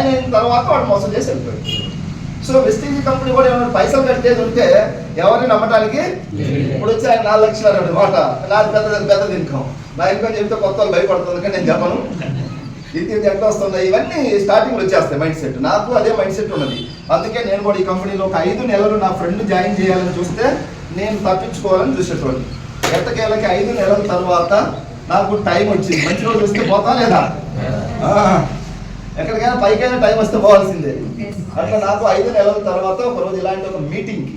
Join అయిన తర్వాత వాడు మోసం చేసి వెళ్ళిపోయాడు. సో వెస్టీజ్ కంపెనీ కూడా ఏమైనా పైసలు కట్టేది ఉంటే ఎవరిని నమ్మటానికి ఇప్పుడు వచ్చి ఆయన 4 లక్షలు అన్నాడు మాట, నాది పెద్దది ఇన్కమ్, నా ఇన్కమ్ చెప్తే కొత్త వాళ్ళు భయపడుతుంది కానీ నేను చెప్పను. ఇది ఎట్లా వస్తున్నాయి ఇవన్నీ స్టార్టింగ్లో వచ్చేస్తాయి మైండ్ సెట్. నాకు అదే మైండ్ సెట్ ఉన్నది. అందుకే నేను కూడా ఈ కంపెనీలో ఒక 5 నెలలు నా ఫ్రెండ్ జాయిన్ చేయాలని చూస్తే నేను తప్పించుకోవాలని చూసేటోడిని. ఎట్టకేళ్ళకి 5 నెలల తర్వాత నాకు టైం వచ్చింది. మంచి రోజు వస్తే పోతా లేదా, ఎక్కడికైనా పైకైనా టైం వస్తే పోవాల్సిందే. అట్లా నాకు 5 నెలల తర్వాత ఒకరోజు ఇలాంటి ఒక మీటింగ్కి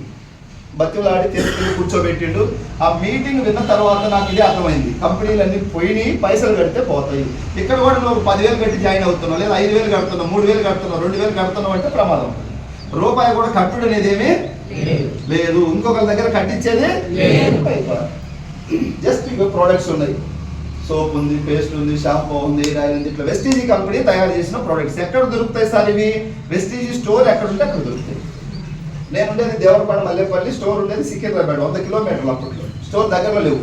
బతిలాడి తీసుకుని కూర్చోబెట్టిండు. ఆ మీటింగ్ విన్న తర్వాత నాకు ఇదే అర్థమైంది, కంపెనీలన్నీ పోయినాయి, పైసలు కడితే పోతాయి. ఇక్కడ కూడా నువ్వు 10,000 కట్టి జాయిన్ అవుతున్నావు, లేదా 5,000 కడుతున్నావు, 3,000 కడుతున్నావు, 2,000 కడుతున్నావు అంటే ప్రమాదం. రూపాయి కూడా కట్టుడు అనేది ఏమీ లేదు, ఇంకొకరి దగ్గర కట్టించేది జస్ట్ ఇక ప్రోడక్ట్స్ ఉన్నాయి. సోప్ ఉంది, పేస్ట్ ఉంది, షాంపూ ఉంది, ఆయిల్ ఉంది. ఇట్లా వెస్టీజ్ కంపెనీ తయారు చేసిన ప్రోడక్ట్స్ ఎక్కడ దొరుకుతాయి సార్ ఇవి? వెస్టీజ్ స్టోర్ ఎక్కడ ఉంటే అక్కడ దొరుకుతాయి. నేను ఉండేది దేవరపాడు మల్లేపల్లి, స్టోర్ ఉండేది సికింద్రాబాద్. 100 కిలోమీటర్లు అప్పట్లో. స్టోర్ దగ్గరలో లేవు.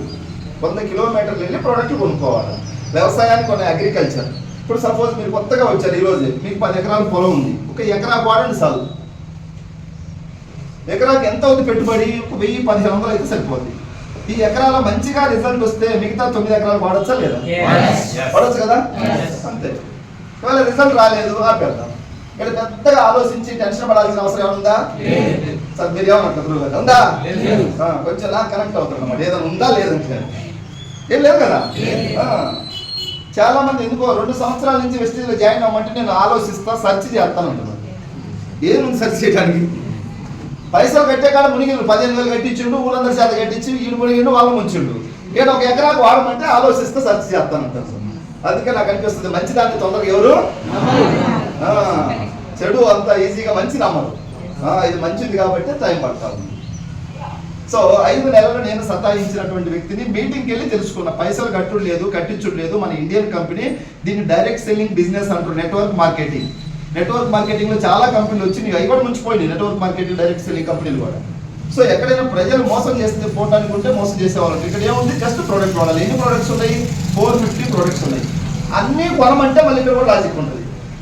100 కిలోమీటర్లు వెళ్ళి ప్రోడక్ట్లు కొనుక్కోవాలి. వ్యవసాయానికి కొన్ని అగ్రికల్చర్. ఇప్పుడు సపోజ్ మీరు కొత్తగా వచ్చారు ఈరోజు, మీకు 10 ఎకరాల పొలం ఉంది, ఒక ఎకరాకు వాడండి చాలు. ఎకరాకి ఎంత అవుతుంది పెట్టుబడి? 1000-1500 అయితే సరిపోతుంది. ఈ ఎకరాల మంచిగా రిజల్ట్ వస్తే మిగతా 9 ఎకరాలు వాడచ్చా లేదా? వాడచ్చు కదా, అంతే. ఒకవేళ రిజల్ట్ రాలేదు ఆపేద్దాం. ఇక్కడ పెద్దగా ఆలోచించి టెన్షన్ పడాల్సిన అవసరం ఏముందా? సార్ మీరు ఏమన్నా ఉందా? కొంచెం నాకు కనెక్ట్ అవుతుంది అన్నమాట. ఏదైనా ఉందా లేదంటే ఏం లేదు కదా. చాలా మంది ఎందుకో 2 సంవత్సరాల నుంచి వెస్టీజ్లో జాయిన్ అవ్వమంటే నేను ఆలోచిస్తా, సెర్చ్ చేస్తాను అంటున్నాను. ఏముంది సెర్చ్ చేయడానికి? పైసలు కట్టే కాడ మునిగిండు, 15,000 కట్టించిండు, ఊరందరి చేత కట్టించి వీడు మునిగిండు, వాళ్ళు ముంచిండు. నేను ఒక ఎకరాకు వాడమంటే ఆలోచిస్తే సెర్చ్ చేస్తానంటాను సార్. అందుకే నాకు అనిపిస్తుంది మంచిదాన్ని తొందరగా ఎవరు చెడు అంత ఈజీగా మంచి నమ్మరు. ఇది మంచిది కాబట్టి టైం పడతాను. సో 5 నెలలు నేను సతాయించినటువంటి వ్యక్తిని మీటింగ్కి వెళ్ళి తెలుసుకున్న. పైసలు కట్టుడు లేదు, కట్టించుడు లేదు. మన ఇండియన్ కంపెనీ దీన్ని డైరెక్ట్ సెల్లింగ్ బిజినెస్ అంటారు, నెట్వర్క్ మార్కెటింగ్. నెట్వర్క్ మార్కెటింగ్లో చాలా కంపెనీలు వచ్చి అవి కూడా ముంచిపోయింది, నెట్వర్క్ మార్కెటింగ్ డైరెక్ట్ సెల్లింగ్ కంపెనీలు కూడా. సో ఎక్కడైనా ప్రజలు మోసం చేస్తే పోవడానికి ఉంటే మోసం చేసేవాళ్ళు. ఇక్కడ ఏముంది, జస్ట్ ప్రోడక్ట్ వాడాలి. ఎన్ని ప్రోడక్ట్స్ ఉన్నాయి? 450 ప్రోడక్ట్స్ ఉన్నాయి. అన్నీ కొనమంటే మళ్ళీ ఇక్కడ కూడా లాజిక్ ఉంటుంది.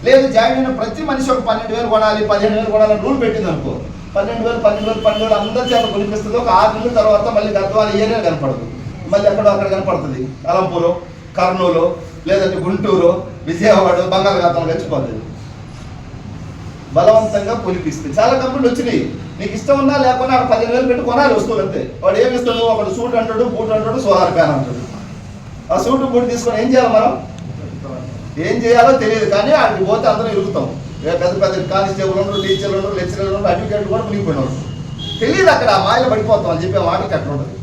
లేదు జాయిన్ అయిన ప్రతి మనిషి ఒక 12,000 కొనాలి, 15,000 కొనాలని రూల్ పెట్టింది అనుకో, 12,000 అందరి చేత కొనిపిస్తుంది. ఒక 6 నెలల తర్వాత మళ్ళీ గద్వాల ఏరియా కనపడదు, మళ్ళీ ఎక్కడో అక్కడ కనపడుతుంది. అలంపూరు, కర్నూలు, లేదంటే గుంటూరు, విజయవాడ, బంగాళాఖాతం గడిచిపోతుంది. బలవంతంగా కొనిపిస్తుంది. చాలా కంపెనీలు వచ్చినాయి. నీకు ఇష్టం ఉన్నా లేకున్నా 15,000 పెట్టి కొనాలి వస్తువులు అంతే. వాడు ఏమి ఇస్తాడు? ఒకడు సూట్ అంటాడు, బూట్ అంటాడు, సోలార్ ఫ్యాన్ అంటాడు. ఆ సూట్ బూట్ తీసుకొని ఏం చేయాలి? మనం ఏం చేయాలో తెలియదు, కానీ అక్కడికి పోతే అందరూ ఇరుగుతాం. పెద్ద పెద్ద కానిస్టేబుల్ ఉండరు, టీచర్లు ఉండరు, లెక్చరర్లు ఉండరు, అడ్వకేట్లు కూడా మునిగిపోయినారు. తెలియదు అక్కడ మాయలో పడిపోతాం అని చెప్పే మాటకి అట్లా ఉంటుంది.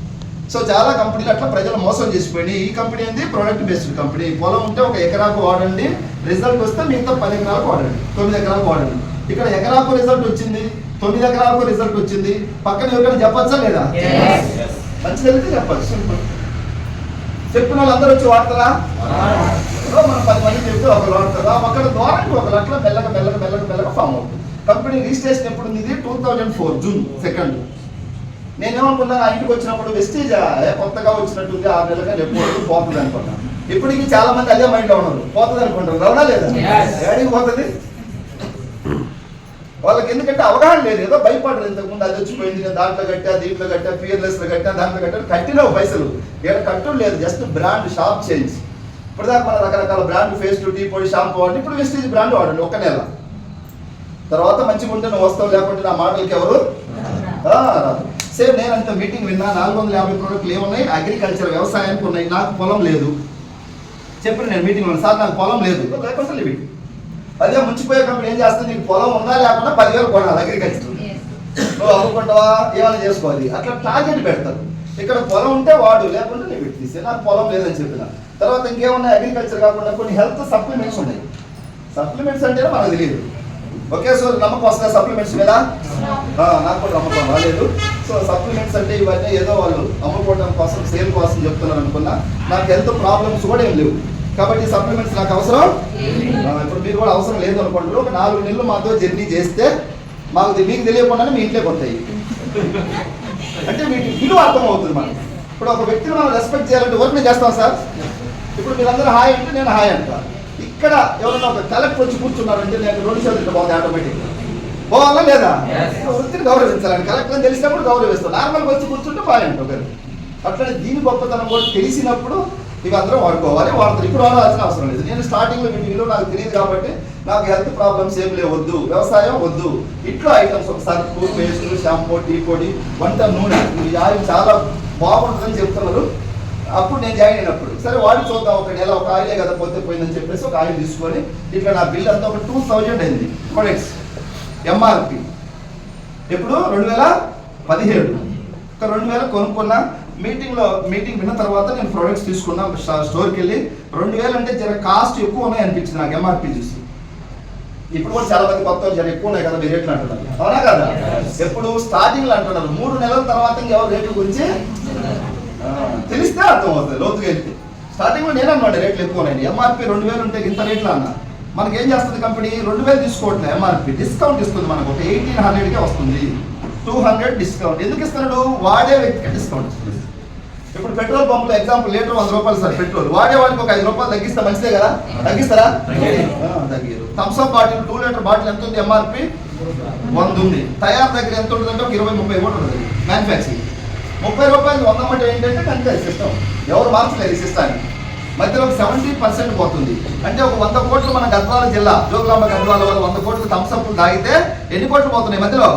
సో చాలా కంపెనీలు అట్లా ప్రజలు మోసం చేసిపోయినాయి. ఈ కంపెనీ ఏంది? Product based company. పొలం ఉంటే ఒక ఎకరాకు వాడండి, రిజల్ట్ వస్తే మిగతా 10 ఎకరాలకు వాడండి, 9 ఎకరాలకు వాడండి. ఇక్కడ ఎకరాకు రిజల్ట్ వచ్చింది, 9 ఎకరాలకు రిజల్ట్ వచ్చింది. పక్కన ఎవరికైనా చెప్పచ్చా లేదా? మంచి జరిగితే చెప్పచ్చు. సింపుల్. చెప్పిన వాళ్ళు అందరూ వచ్చి వాడతారా? మనం 10 మంది చెప్తే ఒకరు వాడతారా? ఒకరి ద్వారా ఒకరు అట్లా మెల్లగా ఫామ్ అవుతుంది. కంపెనీ రిజిస్ట్రేషన్ ఎప్పుడు ఉంది? 2004 జూన్ 2. నేనేమనుకున్నా, ఆ ఇంటికి వచ్చినప్పుడు వెస్టీజ్ కొత్తగా వచ్చినట్టుంది, 6 నెలలుగా ఎప్పుడు పోతుంది అనుకున్నాను. ఇప్పటికీ చాలా మంది అదే మైండ్లో ఉన్నారు, పోతుంది అనుకుంటారు. అవునా లేదా? ఏడికి పోతుంది? వాళ్ళకి ఎందుకంటే అవగాహన లేదు, ఏదో భయపడరు. ఇంతకుముందు అది వచ్చిపోయింది, నేను దాంట్లో కట్టా, దీంట్లో కట్టా, ఫియర్లెస్లో కట్టా, దాంట్లో కట్టా, కట్టినావు పైసలు. ఇక్కడ కట్టు లేదు, జస్ట్ బ్రాండ్ షాప్ చేంజ్. ఇప్పుడు దాకా మన రకరకాల బ్రాండ్ ఫేస్ టీ పొడి, షాంపూ వాడి, ఇప్పుడు వెస్టీజ్ బ్రాండ్ వాడండి 1 నెల. తర్వాత మంచిగా ఉంటే నువ్వు వస్తావు, లేకుంటే నా మాటలకి ఎవరు రాదు. సేమ్ నేను అంత మీటింగ్ విన్నా. 450 ప్రోడక్ట్లు ఏమున్నాయి? అగ్రికల్చర్, వ్యవసాయానికి ఉన్నాయి. నాకు పొలం లేదు చెప్పిన నేను మీటింగ్ ఉన్నా, సార్ నాకు పొలం లేదు, లేకపోతే లేవి. అదే ముంచిపోయే కంపెనీ ఏం చేస్తుంది? నీకు పొలం ఉన్నా లేకుండా 10,000 కొనాలి అగ్రికల్చర్. నువ్వు అమ్ముకుంటావా, ఏమైనా చేసుకోవాలి, అట్లా టార్గెట్ పెడతారు. ఇక్కడ పొలం ఉంటే వాడు, లేకుంటే నేను పెట్టి తీసే. నాకు పొలం లేదని చెప్పిన తర్వాత ఇంకేమున్నాయి? అగ్రికల్చర్ కాకుండా కొన్ని హెల్త్ సప్లిమెంట్స్ ఉన్నాయి. సప్లిమెంట్స్ అంటే మనకు తెలియదు. ఓకే, సో నమ్మకం వస్తుంది సప్లిమెంట్స్ మీద? నాకు కూడా నమ్మకం రాలేదు. సో సప్లిమెంట్స్ అంటే ఇవన్నీ ఏదో వాళ్ళు అమ్ముకోవడం కోసం, సేల్ కోసం చెప్తున్నారు అనుకున్నా. నాకు హెల్త్ ప్రాబ్లమ్స్ కూడా ఏం లేవు, కాబట్టి సప్లిమెంట్స్ నాకు అవసరం. ఇప్పుడు మీరు కూడా అవసరం లేదు అనుకుంటారు. ఒక 4 నెలలు మాతో జర్నీ చేస్తే మీకు తెలియకుండానే మీ ఇంట్లోకి వస్తాయి. అంటే మీకు విలువ అర్థం అవుతుంది మనకి. ఇప్పుడు ఒక వ్యక్తిని మనం రెస్పెక్ట్ చేయాలంటే వర్క్ నేను చేస్తాం సార్. ఇప్పుడు మీరందరూ హాయ్ అంటే నేను హాయ్ అంట. ఇక్కడ ఎవరైనా ఒక కలెక్టర్ వచ్చి కూర్చున్నారంటే నేను 2 చేతులు పోతాయి ఆటోమేటిక్ పోవాలా లేదా? వృత్తిని గౌరవించాలని కలెక్టర్ తెలిసినప్పుడు గౌరవిస్తాం. నార్మల్గా వచ్చి కూర్చుంటే బాగుంటుంది ఒకరు. అట్లనే దీని గొప్పతనం కూడా తెలిసినప్పుడు ఇవి అందరూ వాడుకోవాలి, వాడతారు. ఇప్పుడు వాడాల్సిన అవసరం లేదు. నేను స్టార్టింగ్లో వీటి విలువ నాకు తెలియదు కాబట్టి నాకు హెల్త్ ప్రాబ్లమ్స్ ఏం లేవు, వద్దు వ్యవసాయం వద్దు, ఇట్లా ఐటమ్స్ ఒక సర్పు, పేస్టు, షాంపూ, టీ పొడి, వంట నూనె, ఈ ఆయిల్ చాలా బాగుంటుందని చెప్తున్నారు. అప్పుడు నేను జాయిన్ అయినప్పుడు సరే వాడి చూద్దాం, ఒక నెల ఒక ఆయిలే కదా పోతే పోయిందని చెప్పేసి ఒక ఆయిల్ తీసుకొని ఇట్లా నా బిల్ అంతా ఒక 2000 అయింది ప్రొడక్ట్స్ ఎంఆర్పి. ఎప్పుడు 2017 ఒక 2000 కొనుక్కున్నా. మీటింగ్ విన్న తర్వాత నేను ప్రొడక్ట్స్ తీసుకున్నా స్టోర్కి వెళ్ళి. 2000 అంటే జర కాస్ట్ ఎక్కువ ఉన్నాయి అనిపించింది నాకు ఎంఆర్పి చూసి. ఇప్పుడు కూడా చాలా మంది కొత్త జర ఎక్కువ ఉన్నాయి కదా మీరు రేట్లు అంటున్నారు, అవునా కదా? ఎప్పుడు స్టార్టింగ్లో అంటున్నారు, 3 నెలల తర్వాత ఎవరు రేట్ల గురించి తెలిస్తే అర్థం అవుతుంది లోతుగా వెళ్తే. స్టార్టింగ్లో నేను అన్నాడు రేట్లు ఎక్కువ ఉన్నాయి, ఎంఆర్పి 2000 ఉంటే ఇంత రేట్లు అన్నా. మనకి ఏం చేస్తుంది కంపెనీ, 2000 తీసుకోవట్లేదు, ఎంఆర్పి డిస్కౌంట్ ఇస్తుంది మనకు. ఒక 1800కే వస్తుంది, 200 డిస్కౌంట్. ఎందుకు ఇస్తున్నాడు? వాడే వ్యక్తికి డిస్కౌంట్ ఇస్తుంది. ఇప్పుడు పెట్రోల్ పంపులో ఎగ్జాంపుల్ లీటర్ 100 రూపాయలు సార్ పెట్రోల్, వాడేవాడికి ఒక 5 రూపాయలు తగ్గిస్తే మంచిదే కదా? తగ్గిస్తారా? తగ్గిరు. థమ్స్అప్ బాటిల్ 2 లీటర్ బాటిల్ ఎంత ఉంది? ఎంఆర్పి 100 ఉంది. తయారు దగ్గర ఎంత ఉంటుందంటే ఒక 20-30 కూడా ఉంటుంది మ్యానుఫ్యాక్చరింగ్. 30 రూపాయలు 100 అమ్మటం ఏంటంటే కంటే సిస్టమ్ ఎవరు మార్చలేదు ఈ సిస్టాన్ని. మధ్యలో 70% పోతుంది. అంటే ఒక 100 కోట్లు మన గద్వాల జిల్లా జోగులాంబ గద్వాల వల్ల 100 కోట్లు థమ్స్అప్ తాగితే ఎన్ని కోట్లు పోతున్నాయి? మధ్యలో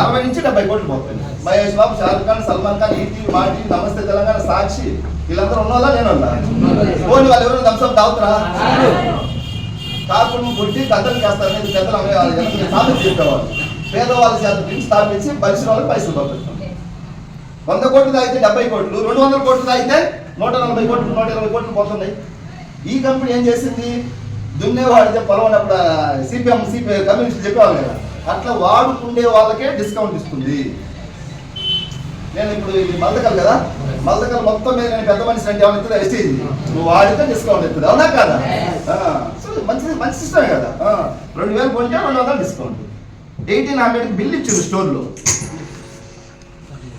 60 నుంచి 70 కోట్లు పోతున్నాయి. మహేష్ బాబు, షారుఖ్ ఖాన్, సల్మాన్ ఖాన్, ఈటీవీ, మాటీ, నమస్తే తెలంగాణ, సాక్షి వీళ్ళందరూ ఉన్నోళ్ళా లేనోళ్ళా? ఓన్లీ వాళ్ళు ఎవరు థమ్స్అప్ తాగుతారా? కాకుండా కొట్టి కథలు చేస్తారు. పెద్దలు సామెత చెప్పేవాళ్ళు. పేదవాళ్ళ చేత డ్రింక్స్ స్థాపించి బలిసిన వాళ్ళకి పైసలు పంపిస్తాం. 100 కోట్లు తాగితే 70 కోట్లు, 200 కోట్లు తాగితే 140 కోట్లు, 120 కోట్లు పోతున్నాయి. ఈ కంపెనీ ఏం చేసింది? దున్నేవాడితే పొలవనప్పుడు సిపిఎం కమ్యూనిస్టులు చెప్పేవాళ్ళు కదా, అట్లా వాడుకుండే వాళ్ళకే డిస్కౌంట్ ఇస్తుంది. నేను ఇప్పుడు ఇది మల్దకల్ కదా, మల్దకల్ మొత్తం మీద నేను పెద్ద మనిషి అంటే ఏమైనా ఎస్టేజ్ నువ్వు వాడితే డిస్కౌంట్ ఇస్తుంది, అవునా కదా? సో మంచి సిస్టమే కదా. 2000 కొంటే 200 డిస్కౌంట్. 1800 బిల్ ఇచ్చింది స్టోర్లో.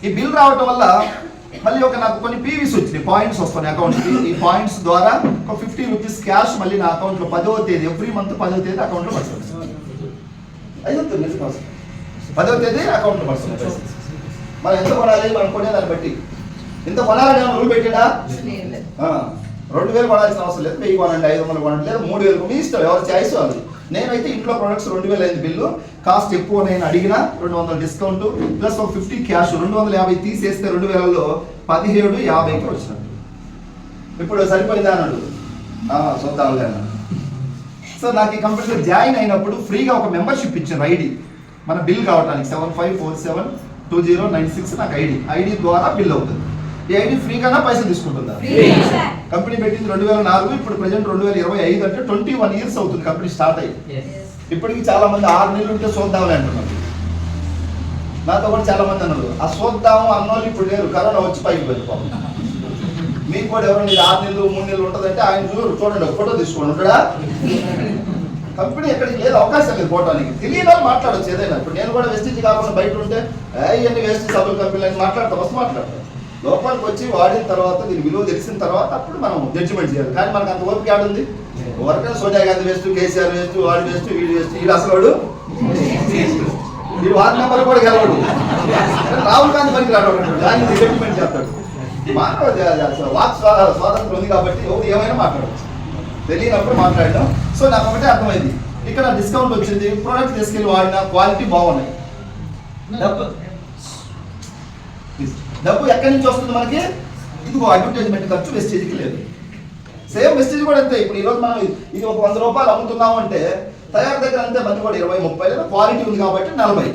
ఈ బిల్ రావటం వల్ల మళ్ళీ నాకు కొన్ని పీవీస్ వచ్చినాయి, పాయింట్స్ వస్తున్నాయి అకౌంట్కి. ఈ పాయింట్స్ ద్వారా ఒక 50 రూపీస్ క్యాష్ మళ్ళీ నా అకౌంట్లో 10వ తేదీ ఎవ్రీ మంత్ 10వ తేదీ అకౌంట్లో పడుతుంది. 10వ తేదీ అకౌంట్లో పడుతుంది. మనం ఎంత కొనాలి? మనం కొనేదాన్ని బట్టి ఇంత కొనాలని ఏమైనా రూల్ పెట్టినా 2000 కొనాల్సిన అవసరం లేదు, 1000 కొనండి, 500 కొనండి, లేదా 3000 మీ ఇష్టం, ఎవరు చాయిస్ వాళ్ళు. నేనైతే ఇంట్లో ప్రొడక్ట్స్ 2000 అయింది బిల్లు. కాస్ట్ ఎక్కువ నేను అడిగిన 200 డిస్కౌంట్ ప్లస్ ఒక 50 క్యాష్. 250 తీసేస్తే 2000లో 1750కి వచ్చినట్టు. ఇప్పుడు సరిపోయిందా అన్నాడు, చూద్దాం అన్నాడు. సో నాకు ఈ కంపెనీలో జాయిన్ అయినప్పుడు ఫ్రీగా ఒక మెంబర్షిప్ ఇచ్చారు ఐడి మన బిల్ కావడానికి. 75472096 నాకు ఐడి ద్వారా బిల్ అవుతుంది. ఈ ఐడి ఫ్రీగానా పైసలు తీసుకుంటుందా? కంపెనీ పెట్టింది 2004, ఇప్పుడు ప్రెసెంట్ 2025 అంటే 21 ఇయర్స్ అవుతుంది కంపెనీ స్టార్ట్ అయ్యి. ఇప్పటికి చాలా మంది 6 నెలలు ఉంటే చూద్దామని అంటున్నారు. నాతో కూడా చాలా మంది అన్నారు ఆ చూద్దాము అన్నోళ్ళు ఇప్పుడు లేరు, కరోనా వచ్చి పైకి వెళ్ళిపోవాలి. మీకు కూడా ఎవరైనా 6 నెలలు 3 నెలలు ఉంటుందంటే ఆయన చూడండి ఒక ఫోటో తీసుకోండి ఉంటాడా? కంపెనీ ఎక్కడికి లేదు, అవకాశం లేదు పోవడానికి. తెలియని వాళ్ళు మాట్లాడచ్చు ఏదైనా. ఇప్పుడు నేను కూడా వెస్టేజ్ కాకుండా బయట ఉంటే ఇవన్నీ వేస్టేజ్ సబ్బుల కంపెనీలు అని మాట్లాడతాం. లోపలికి వచ్చి వాడిన తర్వాత దీని విలువ తెలిసిన తర్వాత అప్పుడు మనం జడ్జిమెంట్ చేయాలి. కానీ మనకు అంత ఓపిక ఆడుంది. Work Sonia Gandhi waste, KCR waste, వాడు వేస్ట్, వీడు వేస్ట్, వీడు అసలు వాడు వీడు వార్డు నెంబర్ కూడా గెలవడు. రాహుల్ గాంధీ పనికి రాడు, దాన్ని జడ్జిమెంట్ చేస్తాడు. వాక్ స్వాతంత్రం ఉంది కాబట్టి ఎవరు ఏమైనా మాట్లాడవచ్చు, తెలియనప్పుడు మాట్లాడడం. సో నాకు ఒకటే అర్థమైంది, ఇక్కడ డిస్కౌంట్ వచ్చింది, ప్రోడక్ట్ తీసుకెళ్ళి వాడిన క్వాలిటీ బాగున్నాయి. డబ్బు ఎక్కడి నుంచి వస్తుంది మనకి? ఇదిగో అడ్వర్టైజ్మెంట్ ఖర్చు వెస్టేజ్కి లేదు. సేమ్ వెస్టేజ్ కూడా అంతే. ఇప్పుడు ఈరోజు మనం ఇది ఒక 100 రూపాయలు అమ్ముతున్నాము అంటే తయారు దగ్గర అంతే, మంది కూడా 20-30, లేదా క్వాలిటీ ఉంది కాబట్టి 40.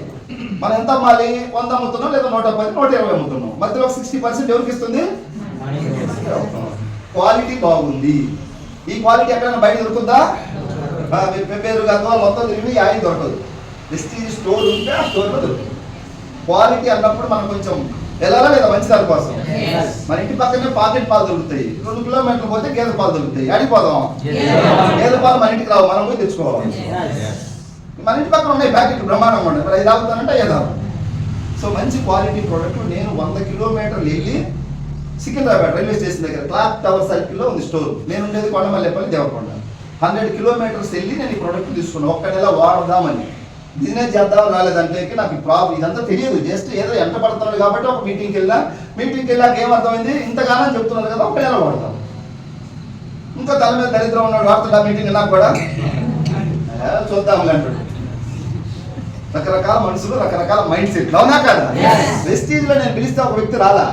మనం ఎంత అమ్మాలి? 100 అమ్ముతున్నాం, లేదా 110, 120 అమ్ముతున్నాం. మధ్యలో 60% ఎవరికి ఇస్తుంది? క్వాలిటీ బాగుంది. ఈ క్వాలిటీ ఎక్కడైనా బయట దొరుకుతుందా? పేరు కాదు మొత్తం తిరిగి ఆయన దొరకదు. వెస్టేజ్ స్టోర్ ఉంటే ఆ స్టోర్లో దొరుకుతుంది. క్వాలిటీ అన్నప్పుడు మనం కొంచెం వెళ్ళాలా లేదా మంచి దాని కోసం? మన ఇంటి పక్కనే పాకెట్ పాలు దొరుకుతాయి, 2 కిలోమీటర్లు పోతే గేదె పాలు దొరుకుతాయి. అడిగిపోదాం, గేదె పాలు మన ఇంటికి రావు, మనం పోయి తెచ్చుకోవాలి. మన ఇంటి పక్కన ఉన్నాయి ప్యాకెట్లు బ్రహ్మాండంగా ఉన్నాయి, మరి 5 తాగుతానంటే 5 తాగు. సో మంచి క్వాలిటీ ప్రోడక్ట్. నేను 100 కిలోమీటర్లు వెళ్ళి సికింద్రాబాద్ రైల్వే స్టేషన్ దగ్గర క్లాక్ టవర్ సర్కిల్లో ఉంది స్టోర్. నేను ఉండేది కొండమల్లేపల్లి, దేవరకొండ. 100 కిలోమీటర్స్ వెళ్ళి నేను ఈ ప్రోడక్ట్ తీసుకున్నాను, ఒక్క నెల వాడదామని. బిజినెస్ చేద్దామని రాలేదంటే నాకు ప్రాబ్లం ఇదంతా తెలియదు. జస్ట్ ఏదో ఎంట పడుతున్నాడు కాబట్టి ఒక మీటింగ్కి వెళ్ళాక ఏమర్థమైంది, ఇంతగానో చెప్తున్నారు కదా ఒక నెల వాడతాం. ఇంకా తల మీద దరిద్రం ఉన్నాడు, వాడుతున్నా మీటింగ్ నాకు కూడా చూద్దాం అంటాడు. రకరకాల మనుషులు, రకరకాల మైండ్ సెట్, అవునా కదా? వెస్టీజ్లో నేను పిలిస్తే ఒక వ్యక్తి రాలా,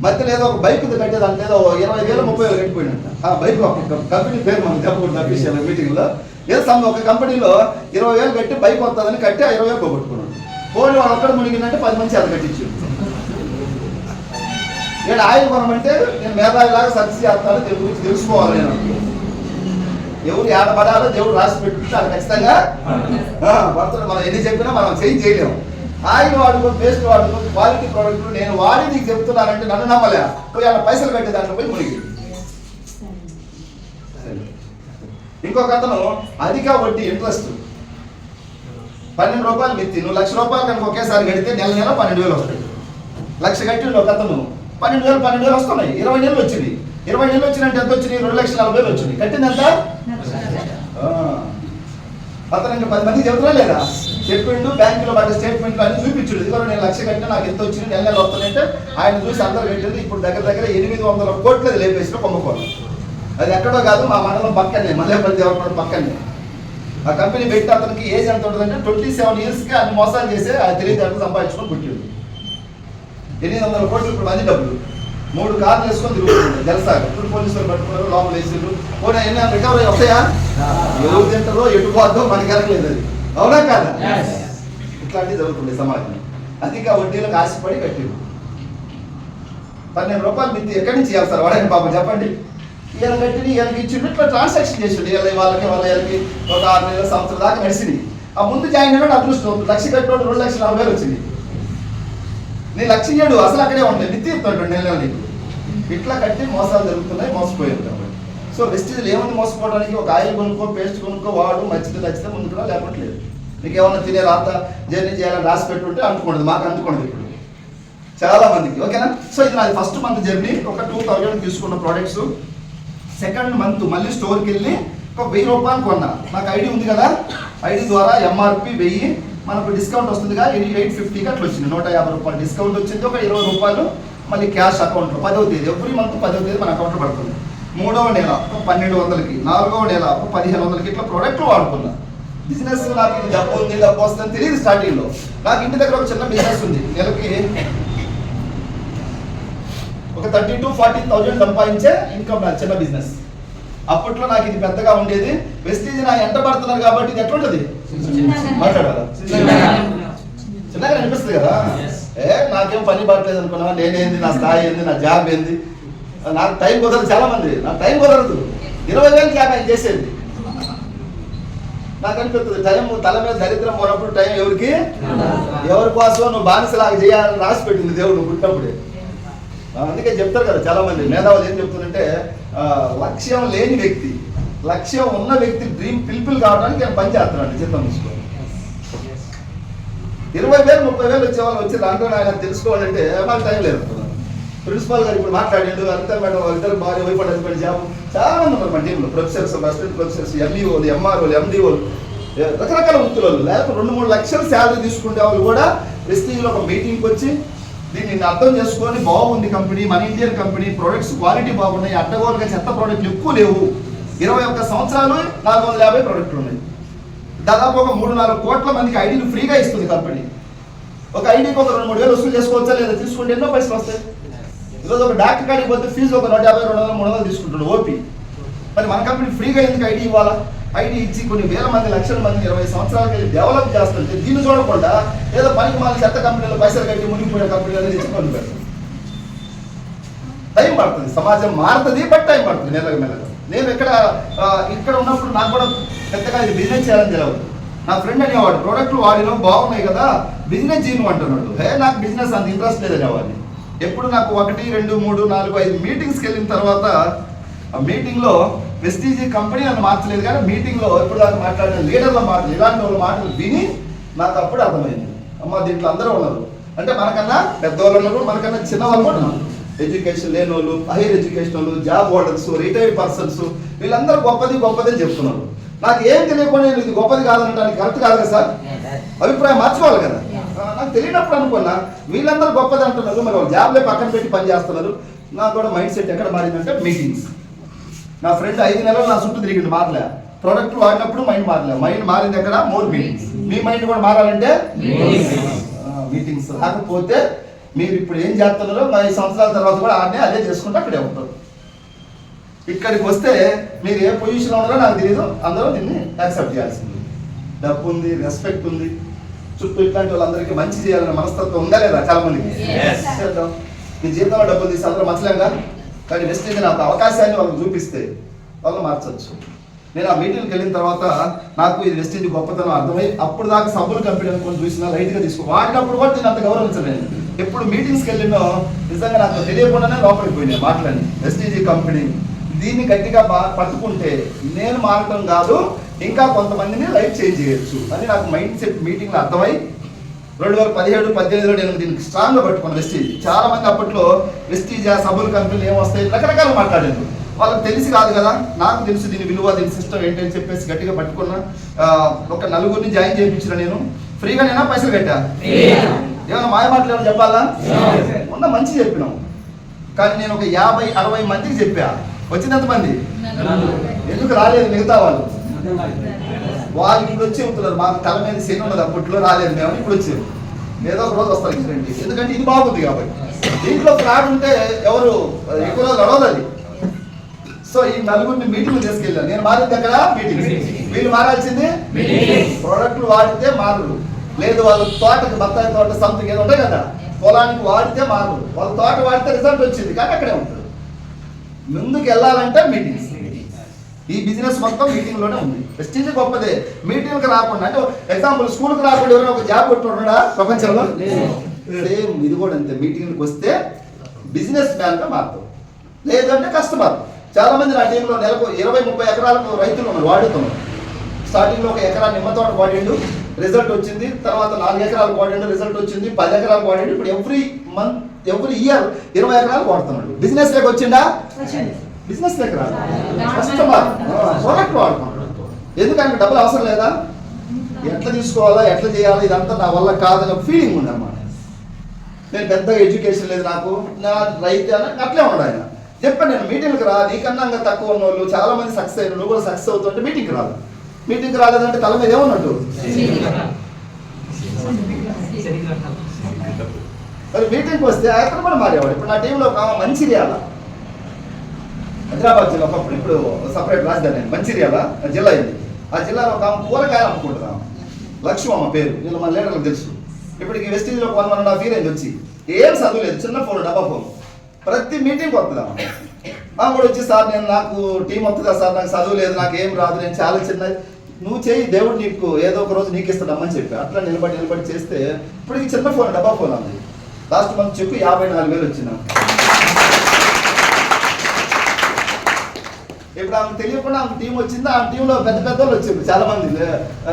మధ్యలో ఏదో ఒక బైక్ కట్టేదంటే ఏదో 20,000 30,000 కట్టిపోయినట్ట. ఆ బైక్ కంపెనీ పేరు మనం చెప్పకూడదు అఫీషియల్ మీటింగ్లో. ఏదో ఒక కంపెనీలో 20,000 కట్టి బైక్ వస్తుందని కట్టి ఆ 20,000 పోగొట్టుకున్నాడు. పోనీ వాడు ఒక్కడ మునిగిందంటే 10 మంది అది కట్టించు. నేను ఆయిల్ కొనమంటే నేను మేధావిలాగా సర్చ్ చేస్తాను, దేవుడి గురించి తెలుసుకోవాలి. నేను ఎవరు ఏడబడాలో దేవుడు రాసి పెట్టుకుంటే అది ఖచ్చితంగా పడుతుంది. మనం ఎన్ని చెప్పినా మనం చేయలేము. ఆయిల్ వాడుకో, పేస్ట్ వాడుకో, క్వాలిటీ ప్రోడక్ట్ నేను వాడి నీకు చెప్తున్నానంటే నన్ను నమ్మలే. పోయి అలా పైసలు కట్టే దాంట్లో పోయి మునిగి. ఇంకొక అతను అధిక వడ్డీ ఇంట్రెస్ట్ 12 రూపాయలు మిత్తి. నువ్వు 1,00,000 రూపాయలు కనుక ఒకేసారి కడితే నెల 12,000 వస్తాయి. 1,00,000 కట్టి ఒక అతను 12,000 వస్తున్నాయి. 20 నెలలు వచ్చింది. 20 నెలలు వచ్చినట్టు ఎంత వచ్చింది? 2,40,000 వచ్చింది. కట్టింది ఎంత? అతను ఇంకా 10 మందికి చెబుతున్నా లేదా? చెప్పిండు, బ్యాంకులో పడ్డ స్టేట్మెంట్లు అన్ని చూపించుడు. ఇదిగో నేను 1,00,000 కట్టినా నాకు ఎంత వచ్చింది, నెల వస్తుందంటే ఆయన చూసి అందరూ కట్టింది. ఇప్పుడు దగ్గర 800 కోట్లు లేపేసిన కుంభకోణం. అది ఎక్కడో కాదు, మా మండలం పక్కనే, మల్లేపల్లి దేవరపల్లి పక్కనే. ఆ కంపెనీ పెట్టి అతనికి ఏజ్ ఎంత ఉంటుందంటే 27 ఇయర్స్కి అన్ని మోసాలు చేసి ఆ తెలియదు సంపాదించుకొని పుట్టిండు. 800 కోట్లు ఇప్పుడు మంది డబ్బులు. 3 కార్లు వేసుకొని తిరుగుతుంది జలసాగా. ఇప్పుడు పోలీసులు పట్టుకున్నారు, లోపల వేసిండ్రు. పోనీ ఎన్ని రికవరీ వస్తాయా? ఎవరు తింటారో ఎటు పోద్దో మనకి ఎరగలేదు. అది అవునా కాదా? ఇట్లాంటివి జరుగుతుంది సమాజం. అధిక వడ్డీలకు ఆశపడి కట్టిండు. 12 రూపాయలు మిత్తి ఎక్కడి నుంచి ఇవ్వాలి సార్ వాడని పాపం చెప్పండి. ఈయన కట్టిని ఈయనకి ఇచ్చిండు, ఇట్లా ట్రాన్సాక్షన్ చేసిండు. వాళ్ళకి ఒక 6 నెలల సంవత్సరం దాకా నడిచింది. ఆ ముందు జాయిన్ అయినాడు అదృష్టం. 1,00,000 కట్టినోడు 2,40,000 వచ్చింది. నీ 1,00,000 అసలు అక్కడే ఉంటాయి, మిత్తి ఇస్తాడు నెల నీకు. ఇట్లా కట్టి మోసాలు జరుగుతున్నాయి, మోసపోయారు కాబట్టి. సో వెస్టీజ్లో ఏముంది మోసపోవడానికి? ఒక ఆయిల్ కొనుక్కో, పేస్ట్ కొనుక్కో, వాడు నచ్చితే ముందుకున్నా, లేకపోతే లేదు. నీకు ఏమన్నా తినే రాత జర్నీ చేయాలని రాసి పెట్టుంటే అంటుకోండి. మాకు అంటుకోండి ఇప్పుడు చాలా మందికి, ఓకేనా? సో ఇది నాది ఫస్ట్ మంత్ జర్నీ. ఒక 2,000 తీసుకున్న ప్రోడక్ట్స్. సెకండ్ మంత్ మళ్ళీ స్టోర్కి వెళ్ళి ఒక 1,000 రూపాయలు కొన్నా. నాకు ఐడి ఉంది కదా, ఐడి ద్వారా ఎంఆర్పి 1000, మనకు డిస్కౌంట్ వస్తుందిగా 850కి అట్లా వచ్చింది. 150 రూపాయలు డిస్కౌంట్ వచ్చింది. ఒక 20 రూపాయలు మళ్ళీ క్యాష్ అకౌంట్లో 10వ తేదీ, ఎవ్రీ మంత్ 10వ తేదీ మన అకౌంట్లో పడుతుంది. 3వ నెల ఒక 1,200కి, 4వ నెల ఒక 1,500కి ఇట్లా ప్రోడక్ట్లు వాడుకున్నా. బిజినెస్ నాకు ఇది డబ్బు వస్తుందని తెలియదు స్టార్టింగ్లో. నాకు ఇంటి దగ్గర ఒక చిన్న బిజినెస్ ఉంది. నెలకి ఒక 30,000-40,000 సంపాదించే ఇన్కమ్ నా చిన్న బిజినెస్. అప్పట్లో నాకు ఇది పెద్దగా ఉండేది. వెస్టీజ్ నా ఎంట పడుతున్నారు కాబట్టి ఇది ఎట్లుంటది? మాట్లాడాలా? చిన్నగా అనిపిస్తుంది కదా. నాకేం పని పడలేదు అనుకున్నా, నేనేంది, నా స్థాయి ఏంది, నా జాబ్ ఏంది, నాకు టైం కుదరదు. చాలా మంది నాకు టైం కుదరదు. 20,000కి ఆయన చేసేది. నాకు అనిపిస్తుంది టైం తల మీద దరిద్రం పోనప్పుడు టైం ఎవరికి, ఎవరి కోసం నువ్వు బానిసలాగా చేయాలని రాసి పెట్టింది దేవుడు నువ్వు పుట్టినప్పుడే. అందుకే చెప్తారు కదా చాలా మంది మేధావులు ఏం చెప్తుందంటే, లక్ష్యం లేని వ్యక్తి, లక్ష్యం ఉన్న వ్యక్తి డ్రీమ్ ఫుల్ఫిల్ కావడానికి నేను పని చేస్తున్నాను. చిత్తం తీసుకో. 20,000 30,000 వచ్చే వాళ్ళు వచ్చి దాంట్లో ఆయన తెలుసుకోవాలంటే మాకు టైం లేదు. ప్రిన్సిపాల్ గారు ఇప్పుడు మాట్లాడాడు, అంతా మేడం ఇద్దరు భార్య వైపు హస్బెండ్ జాబ్. చాలా మంది ఉన్నారు మన టీంలో, ప్రొఫెసర్స్, అసిస్టెంట్ ప్రొఫెసర్స్, ఎంఈఓలు, ఎంఆర్ఓలు, ఎండిఓలు, రకరకాల వృత్తులు. లేకపోతే 2-3 లక్షల శాలరీ తీసుకునే వాళ్ళు కూడా వెస్టీజ్లో ఒక మీటింగ్కి వచ్చి దీన్ని అర్థం చేసుకొని, బాగుంది కంపెనీ, మన ఇండియన్ కంపెనీ, ప్రొడక్ట్స్ క్వాలిటీ బాగున్నాయి, అడ్డగోలుగా చెత్త ప్రోడక్ట్లు ఎక్కువ లేవు. 21 సంవత్సరాలు 450 ప్రోడక్ట్లు ఉన్నాయి. దాదాపు ఒక 3-4 కోట్ల మందికి ఐడీలు ఫ్రీగా ఇస్తుంది కంపెనీ. ఒక ఐడీకి ఒక 2-3 వేలు వసూలు చేసుకోవచ్చా లేదా? తీసుకుంటే ఎన్నో పైసలు వస్తాయి. ఈరోజు ఒక డాక్టర్ కాడికి పోతే ఫీజు ఒక 150, 200, 300 తీసుకుంటాడు ఓపీ. మరి మన కంపెనీ ఫ్రీగా ఎందుకు ఐడి ఇవ్వాలా? ఐడి ఇచ్చి కొన్ని వేల మంది, లక్షల మంది 20 సంవత్సరాలకి వెళ్ళి డెవలప్ చేస్తుంటే దీన్ని చూడకుండా ఏదో పనికి మన చెత్త కంపెనీలో పైసలు కట్టి మునిగిపోయే కంపెనీలు తెచ్చుకొని పెడతాం. టైం పడుతుంది, సమాజం మారుతుంది, బట్ టైం పడుతుంది మెల్లగా. నేను ఇక్కడ ఉన్నప్పుడు నాకు కూడా పెద్దగా ఇది బిజినెస్ చేయాలని తెలియదు. నా ఫ్రెండ్ అనేవాడు, ప్రోడక్ట్లు వాడినో బాగున్నాయి కదా, బిజినెస్ చేయను అంటున్నాడు. నాకు బిజినెస్ అంత ఇంట్రెస్ట్ లేదనేవాడిని. ఎప్పుడు నాకు 1, 2, 3, 4, 5 మీటింగ్స్కి వెళ్ళిన తర్వాత ఆ మీటింగ్లో వెస్టీజ్ కంపెనీ నన్ను మార్చలేదు, కానీ మీటింగ్లో ఎప్పుడు దాకా మాట్లాడిన లీడర్ల మాటలు, ఇలాంటి వాళ్ళ మాటలు విని నాకు అప్పుడు అర్థమైంది, అమ్మ దీంట్లో అందరూ ఉన్నారు అంటే మనకన్నా పెద్దవాళ్ళు ఉన్నారు, మనకన్నా చిన్నవాళ్ళు కూడా ఉన్నారు. ఎడ్యుకేషన్ లేని వాళ్ళు, హైయర్ ఎడ్యుకేషన్ వాళ్ళు, జాబ్ హోల్డర్స్, రిటైర్డ్ పర్సన్స్, వీళ్ళందరూ గొప్పది గొప్పది అని చెప్తున్నారు. నాకు ఏం తెలియకుండా నేను ఇది గొప్పది కాదనడానికి కరెక్ట్ కాదు కదా సార్, అభిప్రాయం మార్చుకోవాలి కదా. నాకు తెలియనప్పుడు అనుకున్నా వీళ్ళందరూ గొప్పది అంటున్నారు, మరి వాళ్ళు జాబ్లే పక్కన పెట్టి పని చేస్తున్నారు. నాకు కూడా మైండ్ సెట్ ఎక్కడ మారిందంటే మీటింగ్స్. నా ఫ్రెండ్ 5 నెలలు నా చుట్టూ తిరిగింది, మారలే. ప్రోడక్ట్ వాడినప్పుడు మైండ్ మారలే, మైండ్ మారింది ఎక్కడ, మోర్ మీటింగ్స్. మీ మైండ్ కూడా మారాలంటే మీటింగ్స్. కాకపోతే మీరు ఇప్పుడు ఏం చేస్తున్నారో 5 సంవత్సరాల తర్వాత కూడా అదే చేసుకుంటే అక్కడే ఉంటారు. ఇక్కడికి వస్తే మీరు ఏ పొజిషన్లో ఉన్నారో నాకు తెలియదు, అందరూ దీన్ని యాక్సెప్ట్ చేయాల్సింది. డబ్బు ఉంది, రెస్పెక్ట్ ఉంది, చుట్టూ ఇట్లాంటి వాళ్ళందరికీ మంచి చేయాలనే మనస్తత్వం ఉందా లేదా చాలా మందికి. చేద్దాం. మీ జీవితంలో డబ్బులు తీసి అందరూ మచ్చలేంగా, కానీ వెస్టేజ్ నాకు అవకాశాన్ని వాళ్ళకి చూపిస్తే వాళ్ళు మార్చచ్చు. నేను ఆ మీటింగ్కి వెళ్ళిన తర్వాత నాకు ఇది వెస్టేజ్ గొప్పతనం అర్థమై, అప్పుడు దాకా సబ్బులు కంపెనీ అనుకుని చూసినా లైట్గా వాడినప్పుడు కూడా నేను అంత గౌరవించలేను. ఎప్పుడు మీటింగ్స్కి వెళ్ళినో నిజంగా నాకు తెలియకుండానే లోపలికి పోయినాయి మాట్లాడి. వెస్టేజ్ కంపెనీ దీన్ని గట్టిగా పట్టుకుంటే నేను మారటం కాదు, ఇంకా కొంతమందిని లైఫ్ చేంజ్ చేయొచ్చు అని నాకు మైండ్ సెట్ మీటింగ్లో అర్థమై 2017-18లో నేను దీనికి స్ట్రాంగ్గా పట్టుకున్నాను. వెస్టేజ్ చాలా మంది అప్పట్లో వెస్టేజ్ సబ్బుల కంపెనీలు ఏమొస్తాయి రకరకాలు మాట్లాడారు. వాళ్ళకి తెలిసి కాదు కదా, నాకు తెలుసు దీని విలువ, దీని సిస్టమ్ ఏంటని చెప్పేసి గట్టిగా పట్టుకున్నా. ఒక 4 జాయిన్ చేయించిన నేను ఫ్రీగా నేనా పైసలు కట్టా, ఏమైనా మాయ మాటలు ఏమైనా చెప్పాలా, మొన్న మంచి చెప్పినాం. కానీ నేను ఒక 50-60 మందికి చెప్పా, వచ్చినంత మంది ఎందుకు రాలేదు మిగతా వాళ్ళు ఇప్పుడు వచ్చి ఉంటున్నారు. మాకు తల మీద శని ఉన్నది, అప్పట్లో రాలేదు మేము, ఇప్పుడు వచ్చాము. ఏదో ఒక రోజు వస్తారు ఇన్సిడెంట్, ఎందుకంటే ఇది బాగుంది కాబట్టి. దీంట్లో ఫ్రాడ్ ఉంటే ఎవరు ఎక్కువ రోజు అడవదు అది. సో ఈ 4 మీటింగ్లు తీసుకెళ్ళాను. నేను మారింది అక్కడ మీటింగ్, వీళ్ళు మారాల్సింది ప్రోడక్ట్లు వాడితే మారరు. లేదు వాళ్ళ తోటకి బత్తాయి తోట సంథింగ్ ఏదో ఉంటాయి కదా, పొలానికి వాడితే మారరు. వాళ్ళ తోట వాడితే రిజల్ట్ వచ్చింది కానీ అక్కడే ఉంటారు. ముందుకు వెళ్ళాలంటే మీటింగ్స్. ఈ బిజినెస్ మొత్తం మీటింగ్లోనే ఉంది. వెస్టేజ్ గొప్పదే. మీటింగ్కి రాకుండా అంటే ఎగ్జాంపుల్ స్కూల్కి రాకుండా ఎవరైనా ఒక జాబ్ కొట్టుకున్నాడా ప్రపంచంలో? సేమ్ ఇది కూడా అంతే. మీటింగ్కి వస్తే బిజినెస్ మ్యాన్గా మారుతాం, లేదంటే కస్టమర్. చాలా మంది నా టీంలో నెలకు 20-30 ఎకరాలకు రైతులు ఉన్నారు, వాడుతున్నారు. స్టార్టింగ్లో 1 ఎకరా నిమ్మ తోట వాడిండు, రిజల్ట్ వచ్చింది. తర్వాత 4 ఎకరాలకు వాడిండు, రిజల్ట్ వచ్చింది. 10 ఎకరాలకు వాడిండు. ఇప్పుడు ఎవ్రీ ఇయర్ 20 ఎకరాలు వాడుతున్నాడు. బిజినెస్ లేక వచ్చిందా? బిజినెస్ లేక రాదు, కస్టమర్ ప్రోడక్ట్ వాడుతున్నాడు. ఎందుకంటే డబ్బులు అవసరం లేదా, ఎట్లా తీసుకోవాలా, ఎట్లా చేయాలా, ఇదంతా నా వల్ల కాదని ఫీలింగ్ ఉంది అన్నమాట. నేను పెద్దగా ఎడ్యుకేషన్ లేదు, నాకు నా రైతు అని అట్లే ఉన్నాడు ఆయన. చెప్పాను నేను మీటింగ్కి రా, నీకన్నా ఇంకా తక్కువ ఉన్న వాళ్ళు చాలా మంది సక్సెస్ అయిన, నువ్వు కూడా సక్సెస్ అవుతుంటే మీటింగ్కి రాదు. మీటింగ్కి రాలేదంటే తల మీద ఏమన్నట్టు. మరి మీటింగ్కి వస్తే అక్కడ కూడా మారేవాడు. ఇప్పుడు నా టీంలో ఒక మంచిర్యాల, హైదరాబాద్ జిల్లా ఒకప్పుడు, ఇప్పుడు సపరేట్ రాజధాని మంచిర్యాల జిల్లా ఇది. ఆ జిల్లాలో ఒక కూరగాయలు అమ్ముకుంటున్నాం, లక్ష్మమ్మ పేరు. వీళ్ళు మన లీడర్లకు తెలుసు. ఇప్పటికి వెస్టేజ్లో 1.5 year అయింది వచ్చి, ఏం చదువులేదు, చిన్న ఫోన్, డబ్బా ఫోన్. ప్రతి మీటింగ్ వస్తుందా కూడా వచ్చి, సార్ నేను నాకు టీం వస్తుందా సార్, నాకు చదువు లేదు, నాకు ఏం రాదు, నేను చాలా చిన్న, నువ్వు చేయి, దేవుడు నీకు ఏదో ఒక రోజు నీకు ఇస్తాడమ్మని చెప్పి అట్లా నిలబడి చేస్తే ఇప్పటికి చిన్న ఫోన్, డబ్బా ఫోన్ ఉంది. లాస్ట్ మంత్ చెప్పి 54,000 వచ్చిందా. ఇప్పుడు ఆమెకు తెలియకుండా ఆమె టీం వచ్చింది. ఆ టీంలో పెద్ద వాళ్ళు వచ్చిండ్రు, చాలా మంది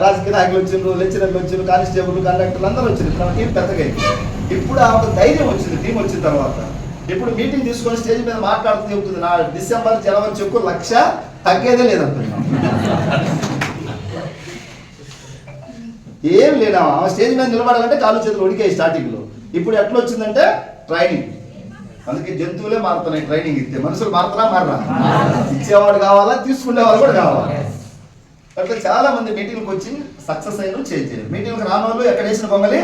రాజకీయ నాయకులు వచ్చిండ్రు, లెక్చరర్లు వచ్చిండ్రు, కానిస్టేబుల్, కండక్టర్లు అందరూ వచ్చిండ్రు. ఇప్పుడు ఆమె టీం పెద్దగా అయింది. ఇప్పుడు ఆమెకు ధైర్యం వచ్చింది టీం వచ్చిన తర్వాత. ఇప్పుడు మీటింగ్ తీసుకొని స్టేజ్ మీద మాట్లాడుతూ చెబుతుంది, నా డిసెంబర్ జనవరి చెక్కు 1,00,000 తగ్గేదే లేదంటున్నాం. ఏం లేదా, ఆమె స్టేజ్ మీద నిలబడాలంటే కాళ్ళు చేతులు ఉడికాయి స్టార్టింగ్లో. ఇప్పుడు ఎట్లా వచ్చిందంటే ట్రైనింగ్. అందుకే జంతువులే మారుతున్నాయి ట్రైనింగ్ ఇస్తే, మనుషులు మారరా? ఇచ్చేవాడు కావాలా, తీసుకునేవాళ్ళు కూడా కావాలి. అట్లా చాలా మంది మీటింగ్కి వచ్చి సక్సెస్ అయిన చేయించారు. మీటింగ్కి రాని వాళ్ళు ఎక్కడ వేసిన పొంగలి.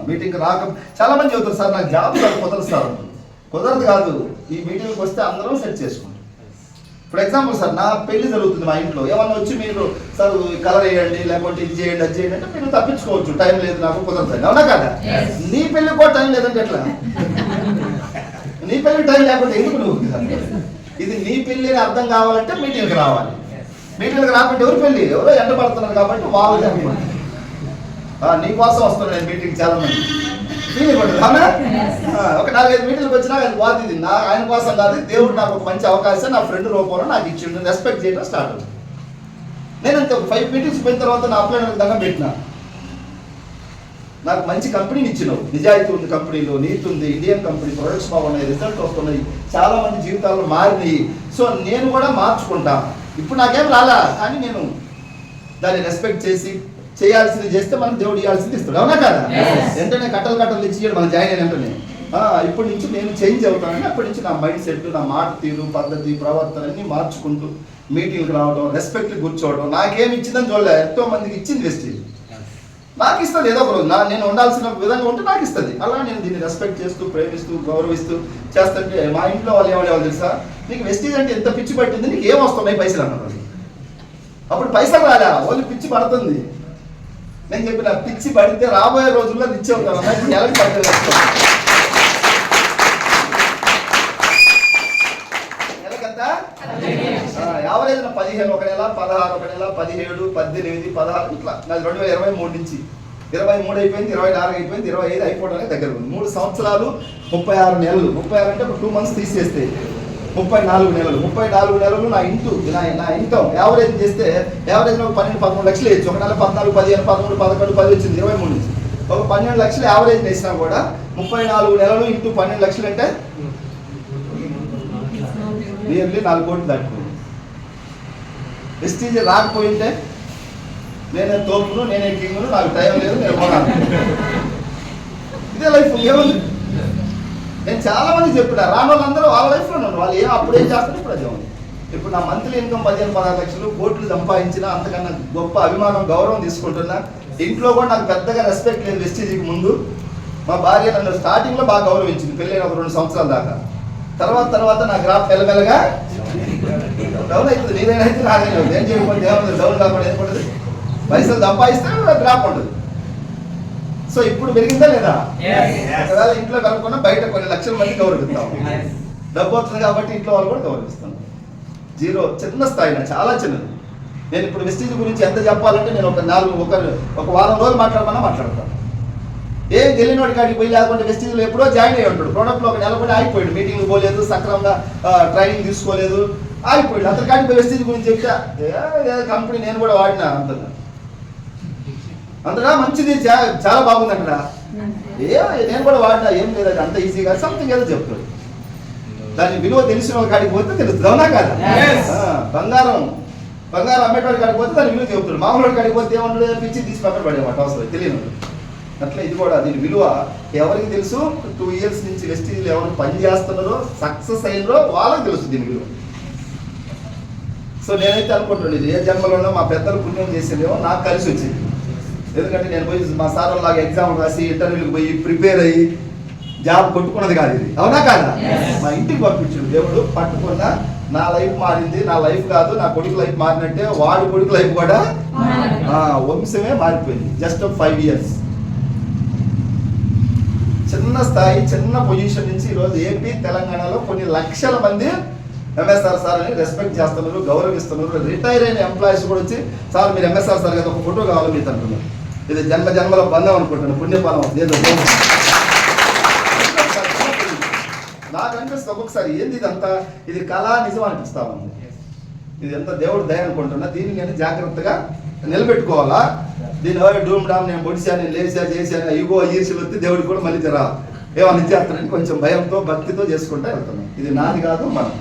మీటింగ్కి రాక చాలా మంది చెబుతారు, సార్ నాకు జాబ్ కుదరదు సార్. కుదరదు కాదు, ఈ మీటింగ్కి వస్తే అందరం సెట్ చేసుకుంటాం. ఫర్ ఎగ్జాంపుల్ సార్, నా పెళ్లి జరుగుతుంది మా ఇంట్లో, ఏమన్నా వచ్చి మీరు సార్ కలర్ వేయండి, లేకపోతే ఇది చేయండి, అది చేయండి అంటే మీరు తప్పించుకోవచ్చు, టైం లేదు నాకు కుదరదు, అవునా కదా? నీ పెళ్లి కూడా టైం లేదంటే ఎట్లా? నీ పెళ్లి టైం లేకపోతే ఎందుకు నువ్వు? ఇది నీ పెళ్లి అర్థం కావాలంటే మీటింగ్కి రావాలి. మీటింగ్కి రాకుంటే ఎవరు పెళ్లి, ఎవరో ఎండ పడుతున్నారు కాబట్టి వాళ్ళు నీ కోసం వస్తున్నాను నేను మీటింగ్. చాలా మంది ఫీలింగ్ ఉంటుంది, అవునా? ఒక 4-5 మీటింగ్కి వచ్చినా అది బాధ, నా ఆయన కోసం కాదు, దేవుడు నాకు ఒక మంచి అవకాశం నా ఫ్రెండ్ రూపంలో నాకు ఇచ్చిండు, రెస్పెక్ట్ చేయడం స్టార్ట్ అవుతుంది. నేను అంతే 5 మీటింగ్స్ పోయిన తర్వాత నా అప్లైన్ దండం పెట్టినా, నాకు మంచి కంపెనీని ఇచ్చినావు, నిజాయితీ ఉంది కంపెనీలో, నీతి ఉంది, ఇండియన్ కంపెనీ, ప్రొడక్ట్స్ బాగున్నాయి, రిజల్ట్ వస్తున్నాయి, చాలా మంది జీవితాల్లో మారినాయి. సో నేను కూడా మార్చుకుంటా. ఇప్పుడు నాకేం రాలా, కానీ నేను దాన్ని రెస్పెక్ట్ చేసి చేయాల్సింది చేస్తే మనకు దేవుడు ఇవ్వాల్సింది ఇస్తాడు. అవునా కదా? వెంటనే కట్టలు ఇచ్చి మనం జాయిన్ అయిన వెంటనే ఇప్పటి నుంచి నేను చేంజ్ అవుతానని అప్పటి నుంచి నా మైండ్ సెట్, నా మాట తీరు, పద్ధతి, ప్రవర్తన అన్ని మార్చుకుంటూ మీటింగ్కి రావడం, రెస్పెక్ట్ కూర్చోవడం. నాకేమి ఇచ్చిందని చూడలే, ఎంతో మందికి ఇచ్చింది వెస్టీజ్. నాకు ఇస్తుంది ఏదో ఒక రోజు, నేను ఉండాల్సిన విధంగా ఉంటే నాకు ఇస్తుంది. అలా నేను దీన్ని రెస్పెక్ట్ చేస్తూ, ప్రేమిస్తూ, గౌరవిస్తూ చేస్తుంటే మా ఇంట్లో వాళ్ళు ఏమనేవాళ్ళు తెలుసా, నీకు వెస్టీజ్ అంటే ఎంత పిచ్చి పట్టింది, నీకు ఏం వస్తున్నాయి పైసలు అన్నారు. అప్పుడు పైసలు రాలే, వాళ్ళు పిచ్చి పడుతుంది. నేను చెప్పిన పిచ్చి పడితే రాబోయే రోజుల్లో రిచ్ అవుతాను. నెలకి పడుతుంది, యావరేజ్ 15 ఒక నెల, 16 ఒక నెల, 17, 18, 16 ఇట్లా. నాది 2023 నుంచి 23 అయిపోయింది, 24 అయిపోయింది, 25 అయిపోవడానికి దగ్గర ఉంది. 3 సంవత్సరాలు 36 నెలలు. 36 అంటే ఒక 2 months తీసేస్తే 34 నెలలు. 34 నెలలు నా ఇన్కమ్ యావరేజ్ చేస్తే యావరేజ్ 12-13 లక్షలు వేయచ్చు. ఒక నెల 14, 15, 13, 11, 10 వచ్చింది 23 నుంచి. ఒక 12 లక్షలు యావరేజ్ వేసినా కూడా 34 నెలలు ఇంటూ 12 లక్షలు అంటే నియర్లీ 4 కోట్లు దాటిపోయింది. వెస్టీజ్ రాకపోయింటే నేనే తోపును, నేనే కింగును, నాకు టైం లేదు, నేను పోనాను. ఇదే లైఫ్, ఏముంది? నేను చాలా మంది చెప్పిన రాని వాళ్ళందరూ వాళ్ళ లైఫ్లో ఉన్నారు. వాళ్ళు అప్పుడేం చేస్తారు, ఇప్పుడు అదే ఉంది. ఇప్పుడు నా మంత్లీ ఇన్కమ్ 15-16 లక్షలు, కోట్లు సంపాదించిన, అంతకన్నా గొప్ప అభిమానం, గౌరవం తీసుకుంటున్నా. ఇంట్లో కూడా నాకు పెద్దగా రెస్పెక్ట్ లేదు వెస్టీజ్కి ముందు. మా భార్య నన్ను స్టార్టింగ్లో బాగా గౌరవించింది, పెళ్ళైన ఒక 2 సంవత్సరాల దాకా. తర్వాత నా గ్రాఫ్ మెల్లమెల్లగా డౌన్ అవుతుంది. నీదైతే నాదైనా ఏం చేయకపోతే ఏముంది, డౌన్ కాకుండా ఏమవుతుంది, పైసలు సంపాదిస్తే గ్రాఫ్ ఉంటుంది. సో ఇప్పుడు పెరిగిందా లేదా? ఒకవేళ ఇంట్లో కనుక్కున్నా బయట కొన్ని లక్షల మంది గౌరవిస్తాం. డబ్బు వస్తుంది కాబట్టి ఇంట్లో వాళ్ళు కూడా గౌరవిస్తాం. జీరో, చిన్న స్థాయి, చాలా చిన్నది. నేను ఇప్పుడు వెస్టీజ్ గురించి ఎంత చెప్పాలంటే నేను ఒక వారం రోజులు మాట్లాడతాను. ఏం తెలియని వాడి కాడికి పోయి, లేకుంటే వెస్టీజ్లో ఎప్పుడో జాయిన్ అయ్యి ఉంటాడు, ప్రోడక్ట్లో ఒక నెల కూడా ఆగిపోయాడు, మీటింగ్లు పోలేదు, సక్రమంగా ట్రైనింగ్ తీసుకోలేదు, ఆగిపోయాడు. అతని కాడికి పోయి వెస్టీజ్ గురించి చెప్తే కంపెనీ నేను కూడా వాడినా, అంతగా మంచిది, చాలా బాగుంది అంటారా, నేను కూడా వాడినా, ఏం లేదు, అది అంత ఈజీగా సంథింగ్ ఏదో చెప్తాడు. దాని విలువ తెలిసిన వాళ్ళ కాడికి పోతే తెలుస్తుంది. అవునా కదా? బంగారం అమ్మేటోడి కాడికి పోతే దాని విలువ చెబుతాడు. మామూలు కాడికి పోతే ఏమంటాడు, పిచ్చి తీసి పక్కన పడేమాట, అవసరం తెలియదు. అట్లా ఇది కూడా దీని విలువ ఎవరికి తెలుసు? 2 years నుంచి వెస్టీజ్లో ఎవరు పని చేస్తున్నారో, సక్సెస్ అయినరో వాళ్ళకి తెలుసు దీని విలువ. సో నేనైతే అనుకుంటున్నాను, ఇది ఏ జన్మలోనో మా పెద్దలు పుణ్యం చేసేదేమో నాకు కలిసి వచ్చింది. ఎందుకంటే నేను పోయి మా సార్ లాగా ఎగ్జామ్ రాసి, ఇంటర్వ్యూకి పోయి ప్రిపేర్ అయ్యి జాబ్ కొట్టుకున్నది కాదు ఇది. అవునా కాదా? మా ఇంటికి పంపించాడు దేవుడు, పట్టుకున్న నా లైఫ్ మారింది. నా లైఫ్ కాదు, నా కొడుకు లైఫ్ మారినట్టే వాడి కొడుకు లైఫ్ కూడా వంశమే మారిపోయింది. Just 5 years. చిన్న స్థాయి, చిన్న పొజిషన్ నుంచి ఈరోజు ఏపీ, తెలంగాణలో కొన్ని లక్షల మంది ఎంఎస్ఆర్ సార్ అని రెస్పెక్ట్ చేస్తున్నారు, గౌరవిస్తున్నారు. రిటైర్ అయిన ఎంప్లాయీస్ కూడా వచ్చి, సార్ మీరు ఎంఎస్ఆర్ సార్ కదా, ఒక ఫోటో కావాలి మీకు అంటున్నారు. ఇది జన్మల బంధం అనుకుంటున్నాను, పుణ్యఫలం లేదు. నాకు అనిపిస్తుంది ఒక్కొక్కసారి, ఏంది ఇదంతా, ఇది కళా నిజం అనిపిస్తా ఉంది. ఇది ఎంత దేవుడు దయ అనుకుంటున్నా. దీన్ని నేను జాగ్రత్తగా నిలబెట్టుకోవాలా. దీని డూమ్ డామ్ నేను పొడిచాను, నేను చేశాను, ఇగో ఈర్ష్యలు వస్తే దేవుడికి కూడా మళ్ళీ ఏమన్నా చేస్తానని కొంచెం భయంతో, భక్తితో చేసుకుంటా వెళ్తున్నాం. ఇది నాది కాదు, మనం.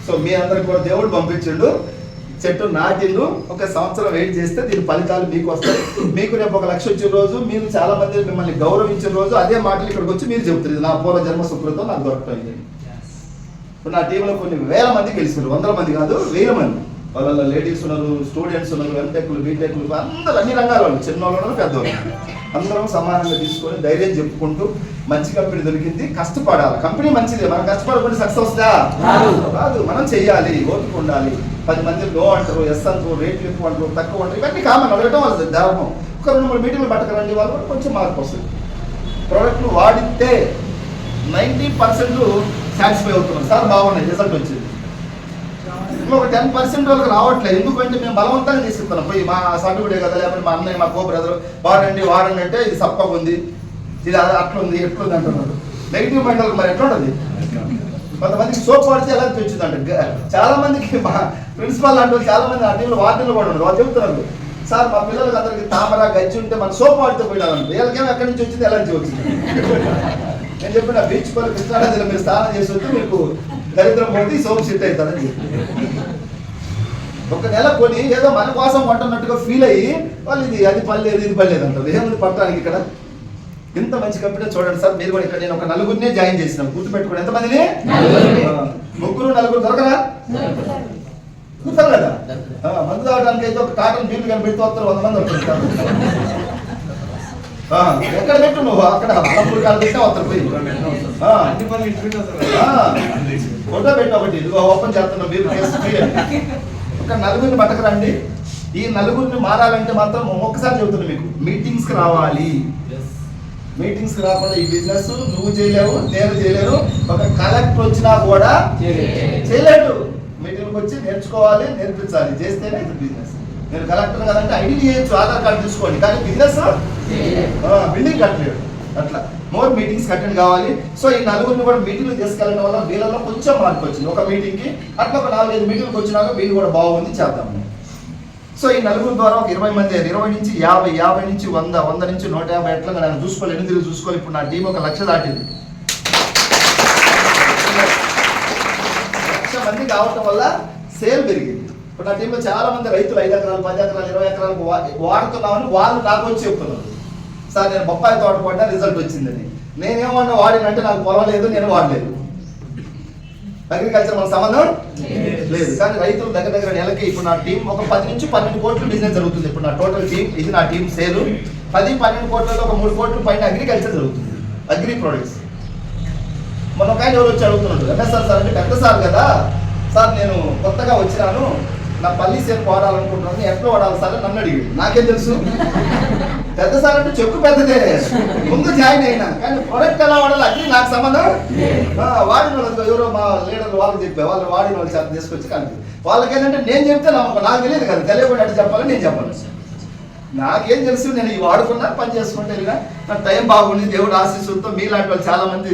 సో మీ అందరికి కూడా దేవుడు పంపించిండు, చెట్టు నాటిండు. 1 సంవత్సరం వెయిట్ చేస్తే దీని ఫలితాలు మీకు వస్తాయి. మీకు రేపు 1 లక్ష వచ్చిన రోజు, మీరు చాలా మంది మిమ్మల్ని గౌరవించిన రోజు అదే మాటలు ఇక్కడికి వచ్చి మీరు చెబుతారు, ఇది నా పూర్వ జన్మ సుకృతం నాకు దొరకటం. ఇప్పుడు నా టీంలో కొన్ని 1000 మంది గెలిచారు, 100 మంది కాదు, 1000 మంది. వాళ్ళ లేడీస్ ఉన్నారు, స్టూడెంట్స్ ఉన్నారు, ఎంటెక్లు, బీటెక్లు, అందరూ అన్ని రంగాలు వాళ్ళు, చిన్నవాళ్ళు పెద్దవాళ్ళు, అందరం సమానంగా తీసుకొని ధైర్యం చెప్పుకుంటూ మంచి కంపెనీ దొరికింది, కష్టపడాలి. కంపెనీ మంచిదే, మనం కష్టపడకుండా సక్సెస్ వస్తా రాదు. మనం చెయ్యాలి, ఓపిక ఉండాలి. 10 మంది నో అంటారు, ఎస్ అంటారు, రేట్లు ఎక్కువ అంటారు, తక్కువ అంటారు, ఇవన్నీ కామన్, అడగటం వాళ్ళది ధర్మం. ఒక 2-3 మీటింగ్లు పట్టకరండి, వాళ్ళు కూడా కొంచెం మార్పు వస్తుంది. ప్రోడక్ట్లు వాడితే 90% సాటిస్ఫై అవుతున్నారు, సార్ బాగున్నాయి, రిజల్ట్ వచ్చింది. ఒక 10% వాళ్ళకి రావట్లేదు. ఎందుకంటే మేము బలవంతంగా తీసుకెళ్తున్నాం, పోయి మా సర్టిఫికేట్ కదా, లేకపోతే మా అన్నయ్య, మా కో బ్రదర్ వాడండి అంటే ఇది సప్పగా ఉంది, ఇది అట్లుంది, ఎట్లుంది అంటున్నారు. నెగిటివ్ మైండ్ వాళ్ళకి మరి ఎట్లా ఉంటుంది? కొంతమందికి సోప్ వాడితే ఎలా వచ్చిందంట. చాలా మందికి మా ప్రిన్సిపాల్ లాంటి వాళ్ళు చాలా మంది ఆ టీంలో వార్డులు కూడా ఉన్నారు. వాళ్ళు చెప్తున్నారు, సార్ మా పిల్లలకి అందరికి తామర గజ్జి ఉంటే మన సోప్ వాడితో పోయినాను, వీళ్ళకేమో ఎక్కడి నుంచి వచ్చింది ఎలా నుంచి వచ్చింది. నేను చెప్పిన బీచ్ పళ్ళు కృష్ణానదిలో మీరు స్నానం చేసి వస్తే మీకు దరిద్రం పోతే ఈ సోప్ సెట్ అవుతారని చెప్పి ఒక నెల కొని ఏదో మన కోసం కొంటున్నట్టుగా ఫీల్ అయ్యి వాళ్ళు అది పర్లేదు ఇది పర్లేదు అంటారు. ఏముంది పట్టడానికి ఇక్కడ? ఇంత మంచి కంపెనీ చూడండి సార్. మీరు కూడా ఇక్కడ నేను ఒక నలుగురినే జాయిన్ చేసినాను, గుర్తుపెట్టుకోండి. ఎంతమందిని? 3 4 దొరకరా? కుదరలేదా? మందు తాగడానికి అయితే ఒక కాటన్ బీర్లు కానీ పెడుతూ వస్తారు, 100 మంది వస్తారు. ఎక్కడ పెట్టు నువ్వు? అక్కడ అలంపూర్ కాడ పెట్టా వస్తారు పోయి ఫోటో పెట్టు ఒకటి, ఇదిగో ఓపెన్ చేస్తున్నావు బీర్లు కేసు. ఒక నలుగురిని పట్టకరండి. ఈ నలుగురిని మారాలంటే మాత్రం ఒక్కసారి చెబుతున్నా మీకు, మీటింగ్స్కి రావాలి. మీటింగ్స్కి రాకుండా ఈ బిజినెస్ నువ్వు చేయలేవు, నేను చేయలేను, ఒక కలెక్టర్ వచ్చినా కూడా చేయలేడు. మీటింగ్కి వచ్చి నేర్చుకోవాలి, నేర్పించాలి, చేస్తేనే ఇది బిజినెస్. నేను కలెక్టర్ కదంటే ఐడి చేయొచ్చు, ఆధార్ కార్డు తీసుకోండి, కానీ బిజినెస్ బిల్డింగ్ కట్టలేడు. అట్లా మోర్ మీటింగ్స్ అటెండ్ కావాలి. సో ఈ నలుగురిని కూడా మీటింగ్లు తీసుకెళ్ళడం వల్ల వీళ్ళలో కొంచెం మార్పు వచ్చింది. ఒక మీటింగ్కి అట్లా ఒక 4-5 మీటింగ్కి వచ్చినాక వీళ్ళు కూడా బాగుంది చేద్దాము. సో ఈ నలుగురు ద్వారా ఒక 20 మంది, 20 నుంచి 50, 50 నుంచి 100, 100 నుంచి 150 ఎట్లా నేను చూసుకోవాలి, 8 చూసుకోవాలి. ఇప్పుడు నా టీం 1 లక్ష దాటింది. 1,00,000 మంది కావటం వల్ల సేల్ పెరిగింది. ఇప్పుడు నా టీంలో చాలా మంది రైతులు 5 ఎకరాలు, 10 ఎకరాలు, 20 ఎకరాలకు వాడుతున్నామని వాళ్ళు నాకు వచ్చి చెప్తున్నారు, సార్ నేను బొప్పాయి తోట పడ్డా రిజల్ట్ వచ్చిందని. నేనేమన్నా వాడినంటే నాకు పొలం లేదు, నేను వాడలేదు. అగ్రికల్చర్ మన సంబంధం లేదు. కానీ రైతులు దగ్గర నెలకి ఇప్పుడు నా టీం ఒక 10 నుంచి 12 కోట్ల బిజినెస్ జరుగుతుంది. ఇప్పుడు నా టోటల్ టీం ఇది, నా టీం సేలు 10-12 కోట్లలో ఒక 3 కోట్ల పైన అగ్రికల్చర్ జరుగుతుంది, అగ్రి ప్రొడక్ట్స్. మన ఒక ఆయన ఎవరు వచ్చి అడుగుతున్నాడు, ఎంఎస్ఆర్ సార్ అంటే పెద్ద సార్ కదా సార్, నేను కొత్తగా వచ్చినాను, నా పల్లి సేపు వాడాలనుకుంటున్నాను, ఎట్లా వాడాలి సార్ అని నన్ను అడిగాడు. నాకేం తెలుసు? పెద్ద సార్ అంటే చెక్కు పెద్దదే, ముందు జాయిన్ అయినా, కానీ ప్రొడక్ట్ ఎలా వాడాలి అది నాకు సంబంధం. వాడిన వాళ్ళకి ఎవరో మా లీడర్లు వాళ్ళకి చెప్పా, వాళ్ళు వాడిన వాళ్ళు చేత తీసుకొచ్చి కలిపి వాళ్ళకి ఏంటంటే నేను చెప్తే నాకు తెలియదు కదా, తెలియకుండా అంటే చెప్పాలని నేను చెప్పాను. నాకేం తెలుసు, నేను ఈ వాడుకున్నా, పని చేసుకుంటే వెళ్ళినా, నా టైం బాగుంది, దేవుడు ఆశీస్సులతో మీలాంటి వాళ్ళు చాలా మంది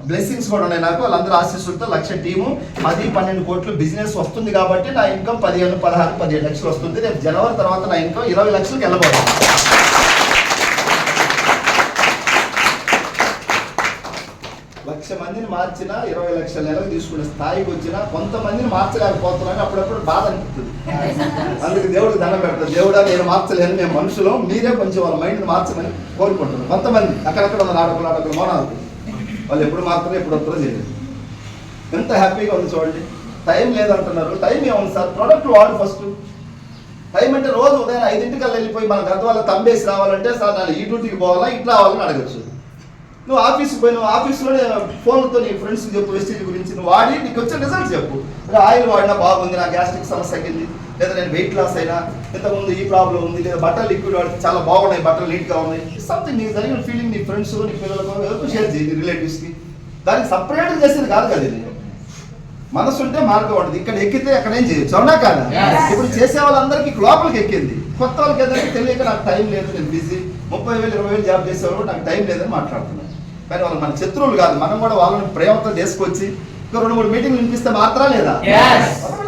బ్లెస్సింగ్స్ కూడా ఉన్నాయి నాకు, వాళ్ళందరూ ఆశీస్సులతో 1,00,000 టీము 10-12 కోట్లు బిజినెస్ వస్తుంది. కాబట్టి నా ఇన్కమ్ 15-17 లక్షలు వస్తుంది. రేపు జనవరి తర్వాత నా ఇన్కమ్ 20 లక్షలకు వెళ్ళబోతుంది. 1,00,000 మందిని మార్చినా 20 లక్షల నెలకు తీసుకునే స్థాయికి వచ్చినా కొంతమందిని మార్చలేకపోతున్నాను, అప్పుడప్పుడు బాధ అనిపిస్తుంది. అందుకు దేవుడికి దండం పెడతాను, దేవుడా నేను మార్చలేను, మేము మనుషులు, మీరే కొంచెం వాళ్ళ మైండ్ని మార్చమని కోరుకుంటున్నాను. కొంతమంది అక్కడక్కడ ఉన్న నాటకులు మోనాలు వాళ్ళు ఎప్పుడు మాత్రమే ఎప్పుడు వస్తారో తెలియదు. ఎంత హ్యాపీగా ఉంది చూడండి. టైం లేదంటున్నారు, టైం ఏముంది సార్, ప్రోడక్ట్ వాడు ఫస్ట్. టైం అంటే రోజు ఉదయం 5 వెళ్ళిపోయి మన గత వాళ్ళ తంబేసి రావాలంటే సార్ నేను ఈ డ్యూటీకి పోవాలా ఇట్లా రావాలని అడగచ్చు. నువ్వు ఆఫీస్కి పోయి నువ్వు ఆఫీస్లోనే ఫోన్తో నీ ఫ్రెండ్స్కి చెప్పు, వెస్టేజ్ గురించి నువ్వు వాడి నీకు వచ్చే రిజల్ట్ చెప్పు. ఆయిల్ వాడినా బాగుంది, నా గ్యాస్ట్రిక్ సమస్య తగ్గింది, లేదా నేను వెయిట్ లాస్ అయినా, ఇంతకుముందు ఈ ప్రాబ్లం ఉంది, లేదా బట్టలు లిక్విడ్ వాడితే చాలా బాగున్నాయి, బట్టలు నీట్గా ఉన్నాయి, సంథింగ్ నీకు జరిగిన ఫీలింగ్ నీ ఫ్రెండ్స్ నీ పిల్లలకు షేర్ చేయి, నీ రిలేటివ్స్కి. దానికి సపరేట్గా చేసేది కాదు కదా ఇది. మనసు ఉంటే మార్గం ఉంటుంది, ఇక్కడ ఎక్కితే అక్కడ ఏం చేయొచ్చు, అవునా కాదా? ఇప్పుడు చేసే వాళ్ళందరికీ లోపలికి ఎక్కింది, కొత్త వాళ్ళకి ఏదైతే తెలియక నాకు టైం లేదు, నేను బిజీ, 30,000 20,000 జాబ్ చేసేవాళ్ళు నాకు టైం లేదని మాట్లాడుతున్నాను. కానీ వాళ్ళు మన శత్రువులు కాదు, మనం కూడా వాళ్ళని ప్రేమతో చేసుకొచ్చి ఇంకా 2-3 మీటింగ్లు వినిపిస్తే మాత్రం లేదా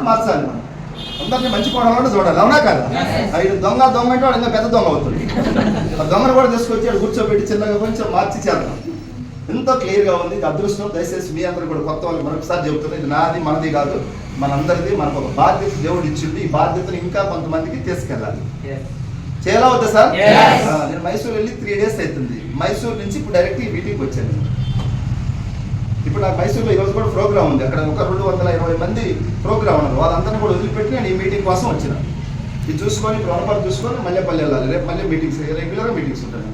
మార్చాలి. మనం అందరినీ మంచి కోణంలో చూడాలి, అవునా కదా? ఇది దొంగ అంటే వాడు ఇంకా పెద్ద దొంగ అవుతుంది. ఆ దొంగను కూడా తీసుకొచ్చి వాడు కూర్చోబెట్టి చిన్నగా కొంచెం మార్చి చేద్దాం. ఎంతో క్లియర్గా ఉంది. అదృష్టం. దయచేసి మీ అందరూ కూడా కొత్త వాళ్ళకి మరొకసారి చెబుతున్నారు, ఇది నాది మనది కాదు, మనందరిది. మనకు ఒక బాధ్యత దేవుడు ఇచ్చింది, ఈ బాధ్యతను ఇంకా కొంతమందికి తీసుకెళ్ళాలి. చేయాలా వద్దా సార్? నేను మైసూర్ వెళ్ళి 3 డేస్ అవుతుంది. మైసూర్ నుంచి ఇప్పుడు డైరెక్ట్ ఈ మీటింగ్కి వచ్చాను. ఇప్పుడు నాకు మైసూర్లో ఈరోజు కూడా ప్రోగ్రామ్ ఉంది, అక్కడ ఒక 220 మంది ప్రోగ్రామ్ ఉన్నారు. వాళ్ళందరినీ కూడా వదిలిపెట్టి నేను ఈ మీటింగ్ కోసం వచ్చిన. ఇది చూసుకొని ఇప్పుడు వనపర్తి చూసుకొని మళ్ళీ వెళ్ళాలి. రేపు మళ్ళీ మీటింగ్స్, రెగ్యులర్గా మీటింగ్స్ ఉంటాను.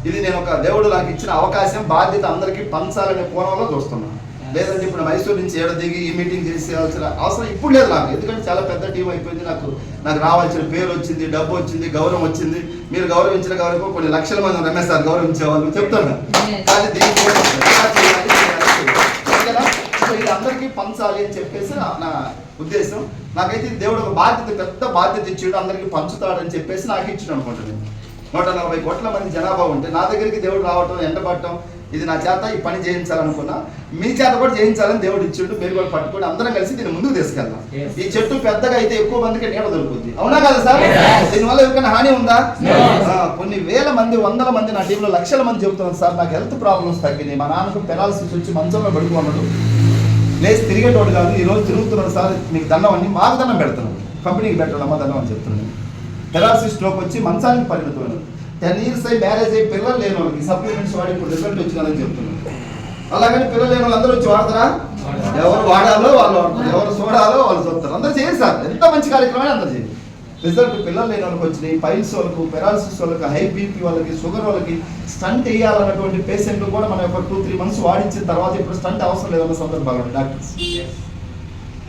ఇది నేను ఒక దేవుడు నాకు ఇచ్చిన అవకాశం, బాధ్యత అందరికీ పంచాలనే కోణంలో చూస్తున్నాను. లేదంటే ఇప్పుడు మైసూర్ నుంచి ఏడ దిగి ఈ మీటింగ్ చేసేయాల్సిన అవసరం ఇప్పుడు లేదు నాకు, ఎందుకంటే చాలా పెద్ద టీం అయిపోయింది. నాకు రావాల్సిన పేరు వచ్చింది, డబ్బు వచ్చింది, గౌరవం వచ్చింది. మీరు గౌరవించిన గౌరవం కొన్ని లక్షల మంది రమేష్ సార్ గౌరవించేవాళ్ళు చెప్తాను. కానీ దీనికి ఇది అందరికీ పంచాలి అని చెప్పేసి నా ఉద్దేశం. నాకైతే దేవుడు ఒక బాధ్యత, పెద్ద బాధ్యత ఇచ్చాడు, అందరికీ పంచుతాడని చెప్పేసి నాకు ఇచ్చాడు అనుకుంటున్నాను. 140 కోట్ల మంది జనాభా ఉంటే నా దగ్గరికి దేవుడు రావటం, ఎండబడటం, ఇది నా చేత ఈ పని చేయించాలనుకున్నా, మీ చేత కూడా చేయించాలని దేవుడు ఇచ్చిండు. మీరు కూడా పట్టుకొని అందరం కలిసి దీన్ని ముందుకు తీసుకెళ్దాం. ఈ చెట్టు పెద్దగా అయితే ఎక్కువ మందికి నీడ దొరుకుతుంది, అవునా కదా సార్? దీనివల్ల ఎవరికైనా హాని ఉందా? కొన్ని వేల మంది, వందల మంది, నా టీంలో లక్షల మంది చెబుతున్నారు సార్ నాకు హెల్త్ ప్రాబ్లమ్స్ తగ్గినాయి, మా నాన్నకు పెరాలసిస్ వచ్చి మంచంలో పడుకున్నాడు, లేచి తిరిగేటోడు కాదు, ఈ రోజు తిరుగుతున్నాడు సార్, మీకు దండం అని మాకు దండం పెడుతున్నాడు, కంపెనీకి పెట్టాడమ్మా దండం అని చెప్తున్నాను. పెరాలసిస్ స్ట్రోక్ వచ్చి మంచానికి పరిమితమైన 10 years అయ్యి మ్యారేజ్ అయ్యి పిల్లలు లేని వాళ్ళకి సప్లిమెంట్స్ వాడి ఇప్పుడు రిజల్ట్ వచ్చిందని చెప్తున్నాను. అలాగని పిల్లలు లేని వాళ్ళు అందరూ వచ్చి వాడతారా? ఎవరు వాడాలో వాళ్ళు వాడతారు, ఎవరు చూడాలో వాళ్ళు చూస్తారు. అందరూ చేయండి సార్, ఎంత మంచి కార్యక్రమం అందరూ చేయండి. రిజల్ట్ పిల్లలు లేని వాళ్ళకి వచ్చినాయి, పైల్స్ వాళ్ళకు, పెరాలసిస్ వాళ్ళకి, హై బీపీ వాళ్ళకి, షుగర్ వాళ్ళకి, స్టంట్ వేయాలన్నటువంటి పేషెంట్లు కూడా మనం ఒక 2-3 months వాడించిన తర్వాత ఇప్పుడు స్టంట్ అవసరం లేదన్న సందర్భాలు డాక్టర్స్.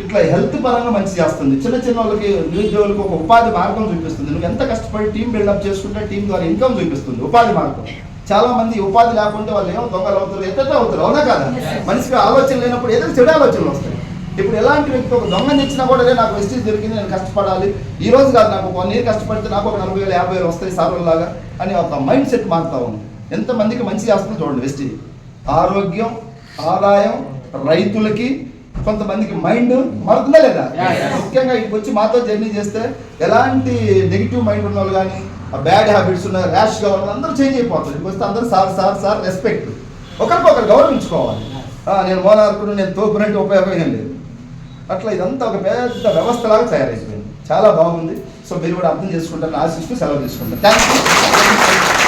ఇట్లా హెల్త్ పరంగా మంచి చేస్తుంది. చిన్న చిన్న వాళ్ళకి, నిరుద్యోగులకు ఒక ఉపాధి మార్గం చూపిస్తుంది. నువ్వు ఎంత కష్టపడి టీం బిల్డప్ చేసుకుంటే టీం ద్వారా ఇన్కమ్ చూపిస్తుంది, ఉపాధి మార్గం. చాలా మంది ఉపాధి లేకుంటే వాళ్ళు ఏమో దొంగలు అవుతారు, ఎట్లా అవుతారు, అవునా కదా? మనిషికి ఆలోచన లేనప్పుడు ఏదో చెడు ఆలోచనలు వస్తాయి. ఇప్పుడు ఎలాంటి వ్యక్తి ఒక దొంగ తెచ్చినా కూడా నాకు వెస్టేజ్ దొరికింది, నేను కష్టపడాలి, ఈ రోజు కాదు నాకు 1 year కష్టపడితే నాకు ఒక 40,000 50,000 వస్తాయి సార్లాగా అని ఒక మైండ్ సెట్ మారుతా ఉంది. ఎంతమందికి మంచి చేస్తుందో చూడండి వెస్టేజ్. ఆరోగ్యం, ఆదాయం, రైతులకి, కొంతమందికి మైండ్ మారుతుందా లేదా? ముఖ్యంగా ఇక్కడికి వచ్చి మాతో జర్నీ చేస్తే ఎలాంటి నెగిటివ్ మైండ్ ఉన్న వాళ్ళు కానీ, బ్యాడ్ హ్యాబిట్స్ ఉన్న, ర్యాష్గా ఉన్న అందరూ చేంజ్ అయిపోతారు. ఇక్కడికి వస్తే అందరూ సార్ సార్ సార్ రెస్పెక్ట్, ఒకరికొకరు గౌరవించుకోవాలి. నేను మోనార్కుడు, నేను తోపునంటే ఉపయోగం ఏం లేదు. అట్లా ఇదంతా ఒక పెద్ద వ్యవస్థలాగా తయారైపోయింది, చాలా బాగుంది. సో మీరు కూడా అర్థం చేసుకుంటారని ఆశిస్తూ సెలవు తీసుకుంటారు. Thank you.